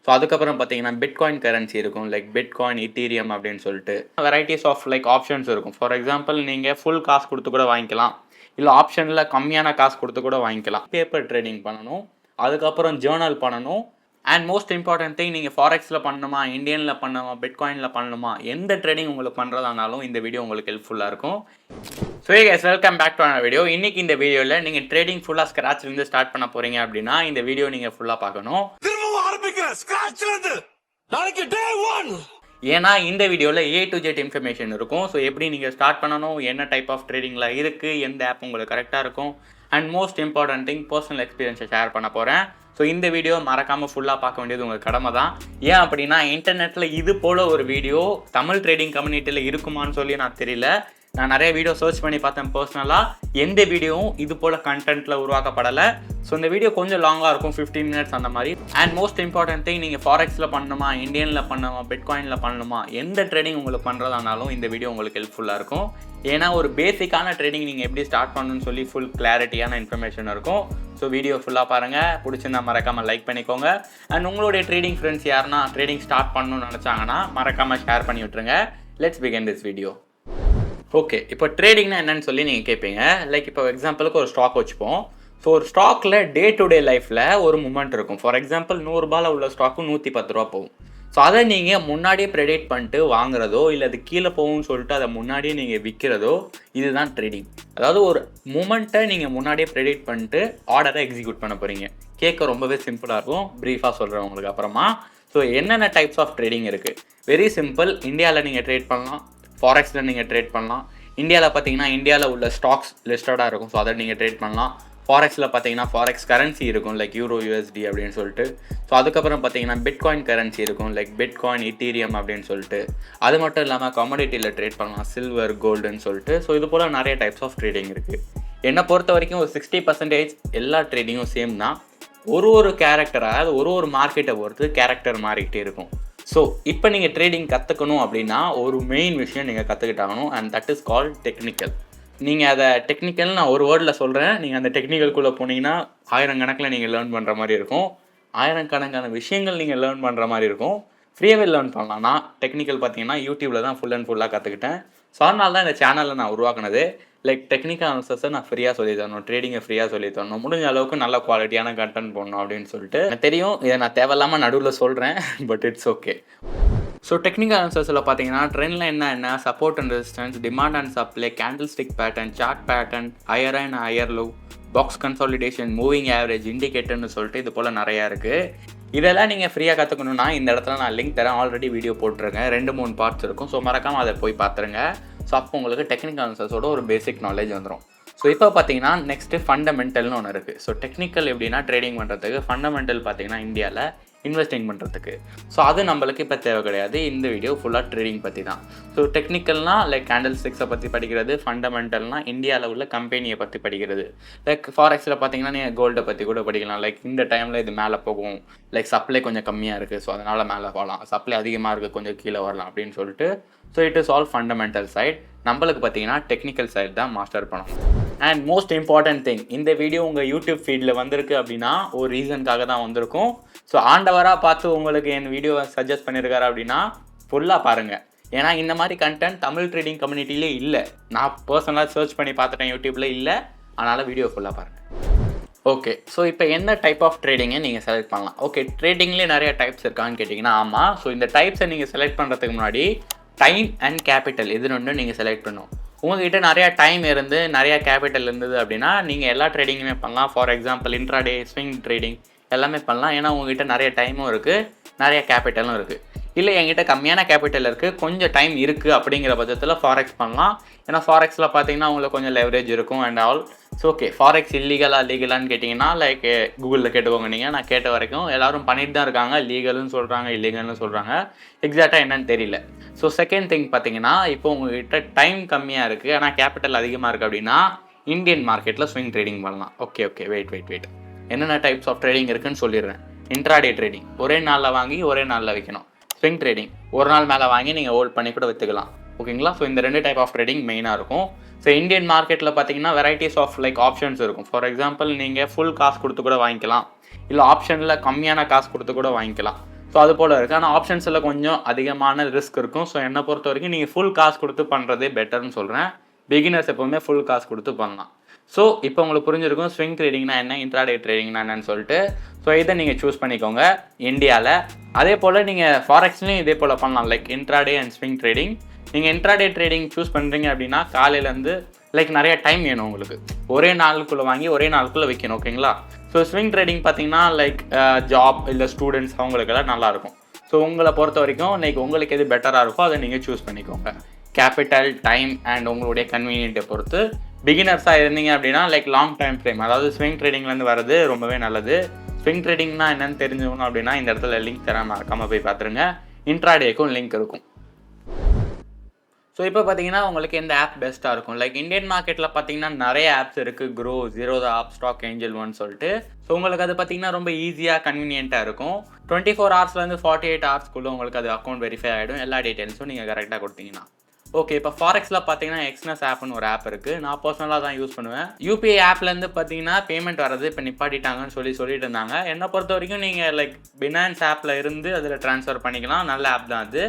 So அதுக்கப்புறம் பார்த்தீங்கன்னா bitcoin currency இருக்கும், லைக் பிட்காயின், இத்தீரியம் அப்படின்னு சொல்லிட்டு வெரைட்டிஸ் ஆஃப் லைக் ஆப்ஷன்ஸ் இருக்கும். ஃபார் எக்ஸாம்பிள் நீங்கள் ஃபுல் காசு கொடுத்து கூட வாங்கிக்கலாம், இல்லை ஆப்ஷனில் கம்மியான காசு கொடுத்து கூட வாங்கிக்கலாம். பேப்பர் ட்ரேடிங் பண்ணணும், அதுக்கப்புறம் ஜேர்னல் பண்ணணும். அண்ட் மோஸ்ட் இம்பார்ட்டன்ட் திங், நீங்கள் ஃபாரெக்ஸில் பண்ணணுமா, இந்தியனில் பண்ணணுமா, பிட்காயினில் பண்ணணுமா, எந்த ட்ரேடிங் உங்களுக்கு பண்ணுறதானாலும் இந்த வீடியோ உங்களுக்கு ஹெல்ப்ஃபுல்லாக இருக்கும். So guys, welcome back to ஆன வீடியோ. இன்றைக்கி இந்த வீடியோவில் நீங்கள் ட்ரேடிங் ஃபுல்லாக ஸ்க்ராட்ச்லேருந்து ஸ்டார்ட் பண்ண போகிறீங்க அப்படின்னா இந்த வீடியோ நீங்கள் ஃபுல்லாக பார்க்கணும். ஏன்னா இந்த வீடியோவில் A to Z இன்ஃபர்மேஷன் இருக்கும். ஸோ எப்படி நீங்கள் ஸ்டார்ட் பண்ணணும், என்ன டைப் ஆஃப் ட்ரேடிங்கில் இருக்குது, எந்த ஆப் உங்களுக்கு கரெக்டாக இருக்கும், and most important thing personal எக்ஸ்பீரியன்ஸை ஷேர் பண்ண போகிறேன். ஸோ இந்த வீடியோ மறக்காமல் ஃபுல்லாக பார்க்க வேண்டியது உங்கள் கடமை தான். ஏன் அப்படின்னா இன்டர்நெட்டில் இது போல் ஒரு வீடியோ தமிழ் ட்ரேடிங் கம்யூனிட்டியில் இருக்குமான்னு சொல்லி நான் தெரியல. நான் நிறைய வீடியோ சர்ச் பண்ணி பார்த்தேன் பர்சனலாக, எந்த வீடியோவும் இது போல் கண்டென்ட்டில் உருவாக்கப்படலை. ஸோ இந்த வீடியோ கொஞ்சம் லாங்காக இருக்கும், 15 மினிட்ஸ் அந்த மாதிரி. அண்ட் மோஸ்ட் இம்பார்ட்டன்ட் திங், நீங்கள் ஃபாரெக்ஸில் பண்ணணுமா, இந்தியனில் பண்ணணுமா, பிட்காயினில் பண்ணணுமா, எந்த ட்ரேடிங் உங்களுக்கு பண்ணுறதானாலும் இந்த வீடியோ உங்களுக்கு ஹெல்ப்ஃபுல்லாக இருக்கும். ஏன்னா ஒரு பேசிக்கான ட்ரேடிங் நீங்கள் எப்படி ஸ்டார்ட் பண்ணணும்னு சொல்லி ஃபுல் கிளாரிட்டியான இன்ஃபர்மேஷன் இருக்கும். ஸோ வீடியோ ஃபுல்லாக பாருங்கள், பிடிச்சிருந்தா மறக்காமல் லைக் பண்ணிக்கோங்க. அண்ட் உங்களுடைய ட்ரேடிங் ஃப்ரெண்ட்ஸ் யாருன்னா ட்ரேடிங் ஸ்டார்ட் பண்ணணும்னு நினச்சாங்கன்னா மறக்காமல் ஷேர் பண்ணி விட்டுருங்க. Let's begin this video. Okay, இப்போ ட்ரேடிங்னா என்னன்னு சொல்லி நீங்கள் கேட்பீங்க. லைக் இப்போ எக்ஸாம்பிளுக்கு ஒரு ஸ்டாக் வச்சுப்போம். ஸோ ஒரு ஸ்டாக்கில் டே டு டே லைஃப்பில் ஒரு மூமெண்ட் இருக்கும். ஃபார் எக்ஸாம்பிள் 100 ரூபாயில் உள்ள ஸ்டாக்கும் 110 ரூபா போகும். ஸோ அதை நீங்கள் முன்னாடியே ப்ரெடிக்ட் பண்ணிட்டு வாங்குறதோ, இல்லை அது கீழே போகும்னு சொல்லிட்டு அதை முன்னாடியே நீங்கள் விற்கிறதோ, இதுதான் ட்ரேடிங். அதாவது ஒரு மூமெண்ட்டை நீங்கள் முன்னாடியே ப்ரெடிக்ட் பண்ணிட்டு ஆர்டரை எக்ஸிக்யூட் பண்ண போகிறீங்க. கேட்க ரொம்பவே சிம்பிளாக இருக்கும், ப்ரீஃபாக சொல்கிறேன் உங்களுக்கு அப்புறமா. ஸோ என்னென்ன டைப்ஸ் ஆஃப் ட்ரேடிங் இருக்குது? Very simple. இந்தியாவில் நீங்கள் ட்ரேட் பண்ணலாம், ஃபாரெக்ஸில் நீங்கள் ட்ரேட் பண்ணலாம். இந்தியாவில் பார்த்தீங்கன்னா இந்தியாவில் உள்ள ஸ்டாக்ஸ் லிஸ்டடாக இருக்கும், ஸோ அதை நீங்கள் ட்ரேட் பண்ணலாம். ஃபாரெக்ஸில் பார்த்தீங்கன்னா ஃபாரெக்ஸ் கரன்சி இருக்கும், லைக் யூரோ, USD அப்படின்னு சொல்லிட்டு. ஸோ அதுக்கப்புறம் பார்த்தீங்கன்னா பிட்காயின் கரன்சி இருக்கும், லைக் பிட்காயின், இத்தீரியம் அப்படின்னு சொல்லிட்டு. அது மட்டும் இல்லாமல் கமோடிட்டியில் ட்ரேட் பண்ணலாம், சில்வர், கோல்டுன்னு சொல்லிட்டு. ஸோ இது போல் நிறைய டைப்ஸ் ஆஃப் ட்ரேடிங் இருக்குது. என்னை பொறுத்த வரைக்கும் ஒரு 60% எல்லா ட்ரேடிங்கும் சேம் தான். ஒரு கேரக்டராக ஒரு மார்க்கெட்டை பொறுத்து கேரக்டர் மாறிக்கிட்டே இருக்கும். ஸோ இப்போ நீங்கள் ட்ரேடிங் கற்றுக்கணும் அப்படின்னா ஒரு மெயின் விஷயம் நீங்கள் கற்றுக்கிட்டாகணும், and that is called technical. நீங்கள் அதை டெக்னிக்கல் நான் ஒரு வேர்டில் சொல்கிறேன், நீங்கள் அந்த டெக்னிக்கல்குள்ளே போனீங்கன்னா ஆயிரக்கணக்கில் நீங்கள் லேர்ன் பண்ணுற மாதிரி இருக்கும், ஆயிரக்கணக்கான விஷயங்கள் நீங்கள் லேர்ன் பண்ணுற மாதிரி இருக்கும். ஃப்ரீயாகவே லேர்ன் பண்ணலாம். நான் டெக்னிக்கல் பார்த்தீங்கன்னா யூடியூப்பில் தான் ஃபுல் அண்ட் ஃபுல்லாக கற்றுக்கிட்டேன். ஸோ அதனால தான் இந்த சேனலில் நான் உருவாக்குனது. லைக் டெக்னிக்கல் அனாலிசிஸை நான் ஃப்ரீயாக சொல்லி தரணும், ட்ரேடிங்கை ஃப்ரீயாக சொல்லி தரணும், முடிஞ்ச அளவுக்கு நல்ல குவாலிட்டியான கண்டென்ட் போடணும் அப்படின்னு சொல்லிட்டு. எனக்கு தெரியும் இதை நான் தேவையில்லாமல் நடுவில் சொல்கிறேன், but it's okay. So technical அனாலிசிஸில் பார்த்தீங்கன்னா ட்ரெண்ட் லைன் என்ன, support and resistance, demand and supply, candle stick pattern, chart pattern, higher and higher low, box consolidation, moving average, இண்டிகேட்டர்னு சொல்லிட்டு இது போல் நிறையா இருக்குது. இதெல்லாம் நீங்கள் ஃப்ரீயாக கற்றுக்கணுன்னா இந்த இடத்துல நான் லிங்க் தரேன், ஆல்ரெடி வீடியோ போட்டுருங்க, 2-3 பார்ட்ஸ் இருக்கும். ஸோ மறக்காமல் அதை போய் பார்த்துருங்க. ஸோ அப்போ உங்களுக்கு டெக்னிக்கல் அனாலிசிஸோட ஒரு பேசிக் நாலேஜ் வந்துடும். ஸோ இப்போ பார்த்தீங்கன்னா நெக்ஸ்ட்டு ஃபண்டமெண்டல்னு ஒன்று இருக்குது. ஸோ டெக்னிக்கல் எப்படின்னா ட்ரேடிங் பண்ணுறதுக்கு, ஃபண்டமெண்டல் பார்த்தீங்கன்னா இந்தியாவில் இன்வெஸ்டிங் பண்ணுறதுக்கு. ஸோ அது நம்மளுக்கு இப்போ தேவை கிடையாது. இந்த வீடியோ ஃபுல்லாக ட்ரேடிங் பற்றி தான். ஸோ டெக்னிக்கல்னால் லைக் கேண்டில் ஸ்டிக்ஸை பற்றி படிக்கிறது, ஃபண்டமெண்டல்னால் இந்தியாவில் உள்ள கம்பெனியை பற்றி படிக்கிறது. லைக் ஃபாரெக்ஸில் பார்த்தீங்கன்னா நீங்கள் கோல்டை பற்றி கூட படிக்கலாம். லைக் இந்த டைமில் இது மேலே போகும், லைக் சப்ளை கொஞ்சம் கம்மியாக இருக்குது, ஸோ அதனால் மேலே போகலாம், சப்ளை அதிகமாக இருக்குது, கொஞ்சம் கீழே வரலாம் அப்படின்னு சொல்லிட்டு. So it is all fundamental side. நம்மளுக்கு பார்த்தீங்கன்னா டெக்னிக்கல் சைட் தான் மாஸ்டர் பண்ணணும். அண்ட் மோஸ்ட் இம்பார்ட்டன்ட் திங், இந்த வீடியோ உங்கள் யூடியூப் ஃபீல்டில் வந்திருக்கு அப்படின்னா ஒரு ரீசனுக்காக தான் வந்திருக்கும். ஸோ ஆண்டவராக பார்த்து உங்களுக்கு என் வீடியோவை சஜஸ்ட் பண்ணியிருக்காரு அப்படின்னா ஃபுல்லாக பாருங்கள். ஏன்னா இந்த மாதிரி கண்டென்ட் தமிழ் ட்ரேடிங் கம்யூனிட்டிலே இல்லை. நான் பர்சனலாக சர்ச் பண்ணி பார்த்துட்டேன், யூடியூப்பில் இல்லை. அதனால் வீடியோ ஃபுல்லாக பாருங்கள். ஓகே, ஸோ இப்போ என்ன டைப் ஆஃப் ட்ரேடிங்கை நீங்கள் செலக்ட் பண்ணலாம்? ஓகே, ட்ரேடிங்லேயே நிறைய டைப்ஸ் இருக்கான்னு கேட்டிங்கன்னா ஆமாம். ஸோ இந்த டைப்ஸை நீங்கள் செலக்ட் பண்ணுறதுக்கு முன்னாடி டைம் அண்ட் கேபிட்டல் இது ரெண்டும் நீங்கள் செலக்ட் பண்ணணும். உங்கள்கிட்ட நிறையா டைம் இருந்து நிறையா கேபிட்டல் இருந்தது அப்படின்னா நீங்கள் எல்லா ட்ரேடிங்குமே பண்ணலாம். For example intraday, swing trading எல்லாமே பண்ணலாம். ஏன்னா உங்கள்கிட்ட நிறைய டைமும் இருக்குது, நிறைய கேபிட்டலும் இருக்குது. இல்லை என்கிட்ட கம்மியான கேபிட்டல் இருக்குது, கொஞ்சம் டைம் இருக்குது அப்படிங்கிற பட்சத்தில் ஃபாரெக்ஸ் பண்ணலாம். ஏன்னா ஃபாரெக்ஸில் பார்த்தீங்கன்னா உங்களுக்கு கொஞ்சம் லெவரேஜ் இருக்கும் and all. So okay, forex இல்லீகலாக லீகலான்னு கேட்டிங்கன்னா லைக் கூகுளில் கேட்டுக்கோங்க. நீங்கள் நான் கேட்ட வரைக்கும் எல்லோரும் பண்ணிட்டு தான் இருக்காங்க. லீகல்னு சொல்கிறாங்க, இல்லீகல்னு சொல்கிறாங்க, எக்ஸாக்டாக என்னன்னு தெரியல. ஸோ செகண்ட் திங் பார்த்தீங்கன்னா இப்போ உங்கள்கிட்ட டைம் கம்மியாக இருக்குது ஆனால் கேபிட்டல் அதிகமாக இருக்குது அப்படின்னா இந்தியன் மார்க்கெட்டில் ஸ்விங் ட்ரேடிங் பண்ணலாம். ஓகே, வெயிட் என்னென்ன டைப்ஸ் ஆஃப் ட்ரேடிங் இருக்குதுன்னு சொல்லிடுறேன். இன்ட்ராடே ட்ரேடிங், ஒரே நாளில் வாங்கி ஒரே நாளில் விற்கணும். ஸ்விங் ட்ரேடிங், ஒரு நாள் மேலே வாங்கி நீங்கள் ஹோல்ட் பண்ணி கூட விற்றுக்கலாம். ஓகேங்களா? ஸோ இந்த 2 டைப் ஆஃப் ட்ரேடிங் மெயினாக இருக்கும். ஸோ இந்தியன் மார்க்கெட்டில் பார்த்தீங்கன்னா வெரைட்டிஸ் ஆஃப் லைக் ஆப்ஷன்ஸ் இருக்கும். ஃபார் எக்ஸாம்பிள் நீங்கள் ஃபுல் காசு கொடுத்து கூட வாங்கிக்கலாம், இல்லை ஆப்ஷனில் கம்மியான காசு கொடுத்து கூட வாங்கிக்கலாம். ஸோ அது போல் இருக்குது. ஆனால் ஆப்ஷன்ஸில் கொஞ்சம் அதிகமான ரிஸ்க் இருக்கும். ஸோ என்னை பொறுத்த வரைக்கும் நீங்கள் ஃபுல் காசு கொடுத்து பண்ணுறதே பெட்டர்னு சொல்கிறேன். பிகினர்ஸ் எப்போவுமே ஃபுல் காசு கொடுத்து பண்ணலாம். ஸோ இப்போ உங்களுக்கு புரிஞ்சிருக்கும் ஸ்விங் ட்ரேடிங்னா என்ன, இன்ட்ராடே ட்ரேடிங்னா என்னன்னு சொல்லிட்டு. ஸோ இதை நீங்கள் சூஸ் பண்ணிக்கோங்க இந்தியாவில். அதே போல் நீங்கள் ஃபாரெக்ஸ்லையும் இதே போல் பண்ணலாம், like intraday and swing trading. நீங்கள் இன்ட்ராடே ட்ரேடிங் சூஸ் பண்ணுறீங்க அப்படின்னா காலையிலேருந்து லைக் நிறைய டைம் வேணும் உங்களுக்கு. ஒரே நாளுக்குள்ளே வாங்கி ஒரே நாளுக்குள்ளே வைக்கணும், ஓகேங்களா? ஸோ ஸ்விங் ட்ரேடிங் பார்த்தீங்கன்னா லைக் ஜாப் இல்லை ஸ்டூடெண்ட்ஸ் அவங்களுக்கெல்லாம் நல்லாயிருக்கும். ஸோ உங்களை பொறுத்த வரைக்கும் லைக் உங்களுக்கு எது பெட்டராக இருக்கோ அதை நீங்கள் சூஸ் பண்ணிக்கோங்க. கேபிட்டல், டைம் அண்ட் உங்களுடைய கன்வீனியன்ட்டை பொறுத்து. பிகினர்ஸாக இருந்தீங்க அப்படின்னா லைக் லாங் டைம் ஃப்ரேம், அதாவது ஸ்விங் ட்ரேடிங்லேருந்து வர்றது ரொம்பவே நல்லது. ஸ்விங் ட்ரேடிங்னா என்னென்னு தெரிஞ்சுக்கணும் அப்படின்னா இந்த இடத்துல லிங்க் தரேன், மறக்காமல் போய் பார்த்துருங்க. இன்ட்ராடேக்கும் லிங்க் இருக்கும். ஸோ இப்போ பார்த்தீங்கன்னா உங்களுக்கு எந்த ஆப் பெஸ்ட்டாக இருக்கும்? லைக் இந்தியன் மார்க்கெட்டில் பார்த்தீங்கன்னா நிறைய ஆப்ஸ் இருக்குது. Groww, Zerodha app, stock Angel One சொல்லிட்டு. ஸோ உங்களுக்கு அது பார்த்தீங்கன்னா ரொம்ப ஈஸியாக கன்வீனியண்ட்டாக இருக்கும். 24 ஹவர்ஸ்லேருந்து 48 ஹவர்ஸ்க்குள்ளே உங்களுக்கு அது அக்கௌண்ட் வெரிஃபை ஆகிடும், எல்லா டீட்டெயில்ஸும் நீங்கள் கரெக்டாக கொடுத்தீங்கன்னா. ஓகே, இப்போ ஃபாரெக்ஸில் பார்த்தீங்கன்னா எக்ஸ்னஸ் ஆப்னு ஒரு ஆப் இருக்குது. நான் பர்சனலாக தான் யூஸ் பண்ணுவேன். யூபிஐ ஆப்லேருந்து பார்த்தீங்கன்னா பேமெண்ட் வரது இப்போ நிப்பாட்டிட்டாங்கன்னு சொல்லிட்டு இருந்தாங்க. என்னை பொறுத்த வரைக்கும் நீங்கள் லைக் பினான்ஸ் ஆப்பில் இருந்து அதில் ட்ரான்ஸ்ஃபர் பண்ணிக்கலாம். நல்ல ஆப் தான் அது.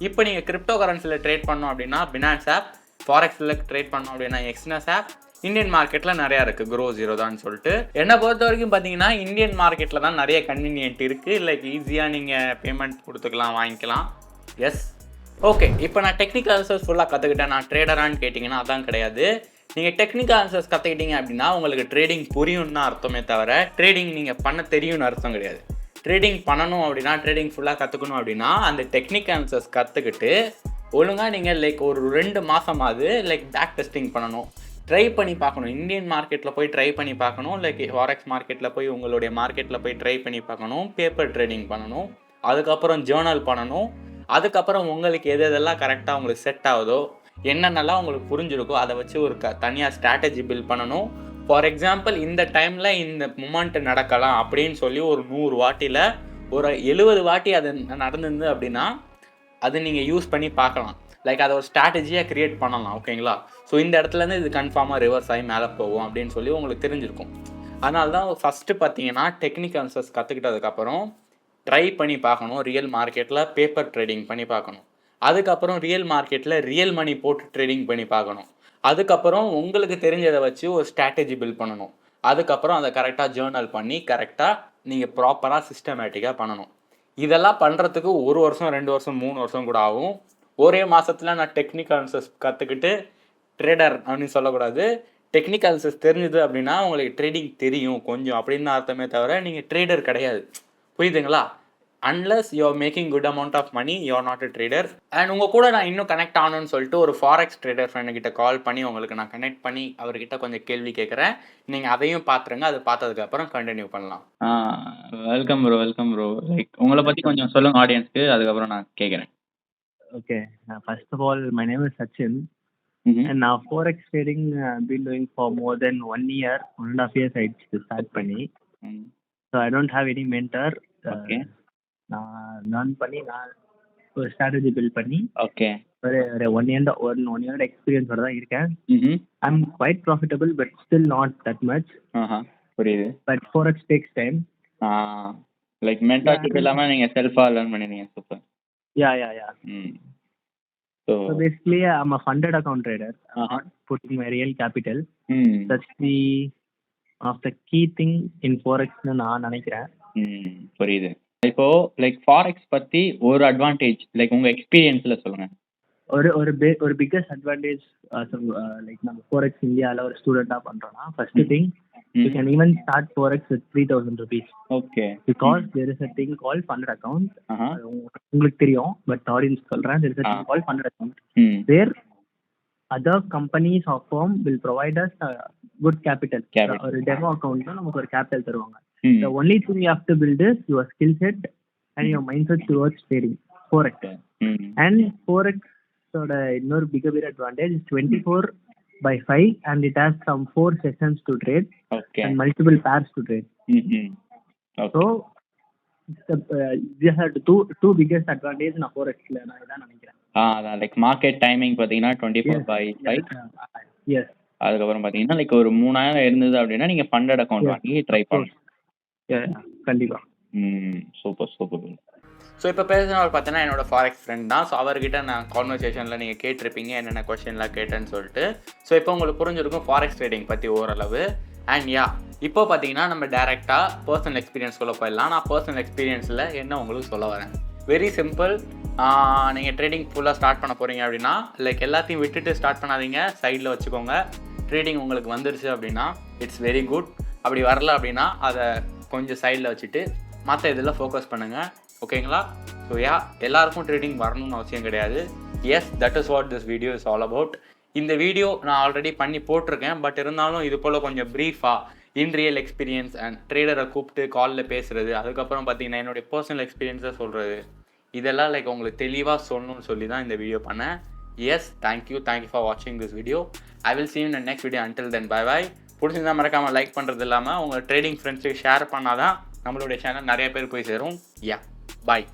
இப்போ நீங்கள் கிரிப்டோ கரன்சியில் ட்ரேட் பண்ணோம் அப்படின்னா பினான்ஸ் ஆப், ஃபாரெக்ஸில் ட்ரேட் பண்ணோம் அப்படின்னா எக்ஸ்னஸ் ஆப், இந்தியன் மார்க்கெட்டில் நிறையா இருக்குது, க்ரோ, ஜீரோதான்னு சொல்லிட்டு. என்னை பொறுத்த வரைக்கும் பார்த்தீங்கன்னா இந்தியன் மார்க்கெட்டில் தான் நிறைய கன்வீனியன்ட் இருக்குது. லைக் ஈஸியாக நீங்கள் பேமெண்ட் கொடுத்துக்கலாம், வாங்கிக்கலாம். Yes, okay. இப்போ நான் டெக்னிக்கல் ஆன்சர்ஸ் ஃபுல்லாக கற்றுக்கிட்டேன். நான் ட்ரேடரான்னு கேட்டிங்கன்னா அதான் கிடையாது. நீங்கள் டெக்னிக்கல் ஆன்சர்ஸ் கற்றுக்கிட்டீங்க அப்படின்னா உங்களுக்கு ட்ரேடிங் புரியும்னு அர்த்தமே தவிர ட்ரேடிங் நீங்கள் பண்ண தெரியும்னு அர்த்தம் கிடையாது. ட்ரேடிங் பண்ணணும் அப்படின்னா, ட்ரேடிங் ஃபுல்லாக கற்றுக்கணும் அப்படின்னா அந்த டெக்னிக்கல் ஆன்சர்ஸ் கற்றுக்கிட்டு ஒழுங்காக நீங்கள் லைக் ஒரு 2 மாதமாவது லைக் பேக் டெஸ்டிங் பண்ணணும், ட்ரை பண்ணி பார்க்கணும். இந்தியன் மார்க்கெட்டில் போய் ட்ரை பண்ணி பார்க்கணும், லைக் ஃபாரெக்ஸ் மார்க்கெட்டில் போய் உங்களுடைய மார்க்கெட்டில் போய் ட்ரை பண்ணி பார்க்கணும், பேப்பர் ட்ரேடிங் பண்ணணும், அதுக்கப்புறம் ஜேர்னல் பண்ணணும். அதுக்கப்புறம் உங்களுக்கு எதெல்லாம் கரெக்டாக உங்களுக்கு செட் ஆகுதோ, என்னென்னலாம் உங்களுக்கு புரிஞ்சிருக்கோ அதை வச்சு ஒரு தனியாக ஸ்ட்ராட்டஜி பில்ட் பண்ணணும். ஃபார் எக்ஸாம்பிள் இந்த டைமில் இந்த மூமெண்ட் நடக்கலாம் அப்படின்னு சொல்லி ஒரு 100 வாட்டியில் ஒரு 70 வாட்டி அது நடந்துருந்து அப்படின்னா அது நீங்கள் யூஸ் பண்ணி பார்க்கலாம். லைக் அதை ஒரு ஸ்ட்ராட்டஜியாக க்ரியேட் பண்ணலாம், ஓகேங்களா? ஸோ இந்த இடத்துலேருந்து இது கன்ஃபார்மாக ரிவர்ஸ் ஆகி மேலே போகும் அப்படின்னு சொல்லி உங்களுக்கு தெரிஞ்சிருக்கும். அதனால தான் ஃபஸ்ட்டு பார்த்தீங்கன்னா டெக்னிக்கல் ஆன்சர்ஸ் கற்றுக்கிட்டதுக்கப்புறம் ட்ரை பண்ணி பார்க்கணும். ரியல் மார்க்கெட்டில் பேப்பர் ட்ரேடிங் பண்ணி பார்க்கணும். அதுக்கப்புறம் ரியல் மார்க்கெட்டில் ரியல் மணி போட்டு ட்ரேடிங் பண்ணி பார்க்கணும். அதுக்கப்புறம் உங்களுக்கு தெரிஞ்சதை வச்சு ஒரு ஸ்ட்ராட்டஜி பில்ட் பண்ணணும். அதுக்கப்புறம் அதை கரெக்டாக ஜேர்னல் பண்ணி கரெக்டாக நீங்கள் ப்ராப்பராக சிஸ்டமேட்டிக்காக பண்ணணும். இதெல்லாம் பண்ணுறதுக்கு 1 வருஷம், 2 வருஷம், 3 வருஷம் கூட ஆகும். ஒரே மாதத்தில் நான் டெக்னிக்கல் ஆன்சர்ஸ் கற்றுக்கிட்டு ட்ரேடர் அப்படின்னு சொல்லக்கூடாது. டெக்னிக்கல் ஆன்சர்ஸ் தெரிஞ்சுது அப்படின்னா உங்களுக்கு ட்ரேடிங் தெரியும் கொஞ்சம் அப்படின்னு அர்த்தமே தவிர நீங்கள் ட்ரேடர் கிடையாது. புரியுதுங்களா? Unless you are making good amount of money, you are not a trader. And உங்கள் கூட நான் இன்னும் கனெக்ட் ஆகணும்னு சொல்லிட்டு ஒரு ஃபாரெக்ஸ் ட்ரேடர் ஃப்ரெண்டுக்கிட்ட கால் பண்ணி உங்களுக்கு நான் கனெக்ட் பண்ணி அவர்கிட்ட கொஞ்சம் கேள்வி கேட்குறேன். நீங்கள் அதையும் பார்த்துருங்க. அது பார்த்ததுக்கப்புறம் கண்டினியூ பண்ணலாம். Welcome bro, welcome bro. Like உங்களை பற்றி கொஞ்சம் சொல்லுங்கள் ஆடியன்ஸ்க்கு, அதுக்கப்புறம் நான் கேட்குறேன். Okay. First of all, my name is Sachin. And now Forex trading I've been doing for more than 1 year, 1.5 years I start பண்ணி. So I don't have any mentor. Okay. நான் learn பண்ணி நான் ஒரு strategy build பண்ணி Okay. ஒரு 1 year experience ஓட தான் இருக்கேன். I'm quite profitable but still not that much. புரியுது. But Forex takes time. Like mentorship இல்லாமல் நீங்கள் செல்ஃபாக லேர்ன் பண்ணிருக்கீங்க. Super. Yeah. So basically, I'm a funded account trader. I'm not putting my real capital. That's one of the key thing in Forex நான் நினைக்கிறேன். புரியுது. இப்போ like forex பற்றி ஒரு அட்வான்டேஜ் லைக் உங்கள் எக்ஸ்பீரியன்ஸில் சொல்லுங்கள். ஒரு பிக்கஸ்ட் அட்வான்டேஜ் லைக் நம்ம Forex இந்தியாவில் ஒரு ஸ்டூடெண்ட்டாக பண்ணுறோன்னா first thing you can even start Forex with 3,000 rupees. Okay. Because there is a thing called funded account. உங்களுக்கு தெரியும், but audience சொல்றேன். There is a thing called funded account. Where other companies or firm will provide us good capital. ஒரு demo accountல நமக்கு ஒரு capital தருவாங்க. The only thing you have to build is your skill set and your mindset towards trading Forex. And Forex ஓட இன்னொரு bigger advantage is 24/5 and it has some 4 sessions to trade. Okay. And multiple pairs to trade. Okay. So these are the two biggest advantage in Forex la நான் இதான் நினைக்கிறேன். அதான் like market timing பார்த்தீங்கன்னா 24/5. Yes. அதுக்கப்புறம் பார்த்தீங்கன்னா like ஒரு 3000 இருந்தது அப்படின்னா நீங்கள் ஃபண்டட் அக்கௌண்ட் வாங்கி ட்ரை பண்ணலாம். கண்டிப்பா. சூப்பர். ஸோ இப்போ பேசுகிறவர் பார்த்தீங்கன்னா என்னோட ஃபாரெக்ஸ் ஃப்ரெண்ட் தான். ஸோ அவர்கிட்ட நான் கான்வர்சேஷனில் நீங்கள் கேட்டிருப்பீங்க என்னென்ன கொஸ்டின்லாம் கேட்டேன்னு சொல்லிட்டு. ஸோ இப்போ உங்களுக்கு புரிஞ்சிருக்கும் ஃபாரெக்ஸ் ட்ரேடிங் பற்றி ஓரளவு. அண்ட் இப்போ பார்த்தீங்கன்னா நம்ம டேரெக்டாக பர்சனல் எக்ஸ்பீரியன்ஸ்குள்ளே போயிடலாம். நான் பர்சனல் எக்ஸ்பீரியன்ஸில் என்ன உங்களுக்கு சொல்ல வரேன், வெரி சிம்பிள். நீங்கள் ட்ரேடிங் ஃபுல்லாக ஸ்டார்ட் பண்ண போகிறீங்க அப்படின்னா லைக் எல்லாத்தையும் விட்டுட்டு ஸ்டார்ட் பண்ணாதீங்க, சைடில் வச்சுக்கோங்க. ட்ரேடிங் உங்களுக்கு வந்துருச்சு அப்படின்னா இட்ஸ் வெரி குட். அப்படி வரல அப்படின்னா அதை கொஞ்சம் சைடில் வச்சுட்டு மற்ற இதில் ஃபோக்கஸ் பண்ணுங்கள், ஓகேங்களா? ஸோ எல்லாருக்கும் ட்ரேடிங் வரணும்னு அவசியம் கிடையாது. Yes, that is what this video is all about. இந்த வீடியோ நான் ஆல்ரெடி பண்ணி போட்டிருக்கேன், பட் இருந்தாலும் இது போல் கொஞ்சம் ப்ரீஃபாக இன் ரியல் எக்ஸ்பீரியன்ஸ் அண்ட் ட்ரேடரை கூப்பிட்டு காலில் பேசுகிறது, அதுக்கப்புறம் பார்த்தீங்கன்னா என்னுடைய பர்சனல் எக்ஸ்பீரியன்ஸை சொல்கிறது, இதெல்லாம் லைக் உங்களுக்கு தெளிவாக சொல்லணும்னு சொல்லி தான் இந்த வீடியோ பண்ணேன். எஸ், தேங்க்யூ ஃபார் வாட்சிங் this video. I will see you in the next video. Until then, bye bye. பிடிச்சிருந்தா மறக்காமல் லைக் பண்ணுறது இல்லாமல் உங்கள் ட்ரேடிங் ஃப்ரெண்ட்ஸுக்கு ஷேர் பண்ணால் தான் நம்மளுடைய சேனல் நிறைய பேர் போய் சேரும். பாய்.